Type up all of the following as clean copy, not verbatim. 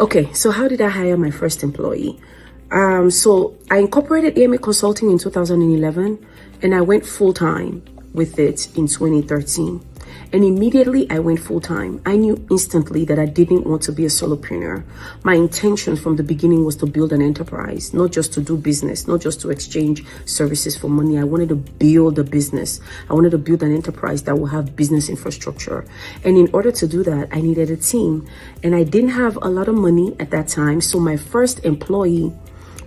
Okay, so how did I hire my first employee? So I incorporated AMA Consulting in 2011, and I went full-time with it in 2013. And immediately I went full-time. I knew instantly that I didn't want to be a solopreneur. My intention from the beginning was to build an enterprise, not just to do business, not just to exchange services for money. I wanted to build a business. I wanted to build an enterprise that will have business infrastructure. And in order to do that, I needed a team. And I didn't have a lot of money at that time. So my first employee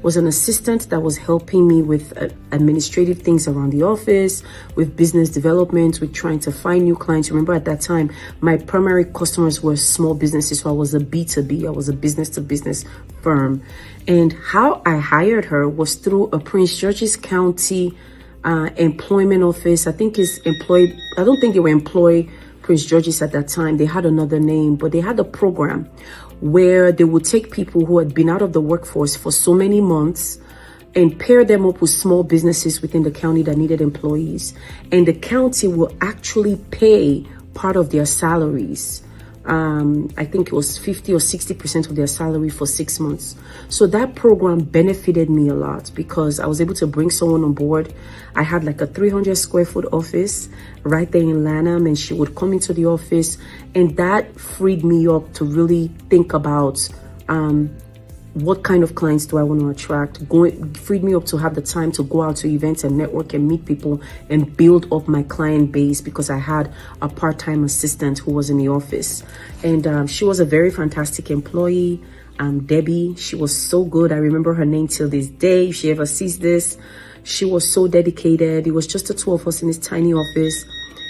was an assistant that was helping me with administrative things around the office, with business development, with trying to find new clients. Remember, at that time, my primary customers were small businesses. So I was a B2B, I was a business to business firm. And how I hired her was through a Prince George's County employment office. I don't think they were employed Prince George's at that time. They had another name, but they had a program where they would take people who had been out of the workforce for so many months and pair them up with small businesses within the county that needed employees. And the county will actually pay part of their salaries. I think it was 50 or 60% of their salary for 6 months. So that program benefited me a lot because I was able to bring someone on board. I had like a 300 square foot office right there in Lanham, and she would come into the office, and that freed me up to really think about what kind of clients do I want to attract. Freed me up to have the time to go out to events and network and meet people and build up my client base, because I had a part-time assistant who was in the office. And she was a very fantastic employee. Debbie, she was so good. I remember her name till this day. If she ever sees this, she was so dedicated. It was just the two of us in this tiny office.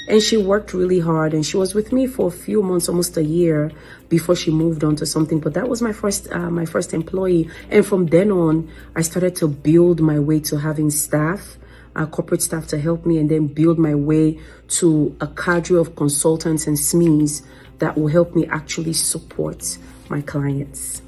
And she worked really hard, and she was with me for a few months, almost a year, before she moved on to something. But that was my first employee. And from then on, I started to build my way to having staff, corporate staff to help me, and then build my way to a cadre of consultants and SMEs that will help me actually support my clients.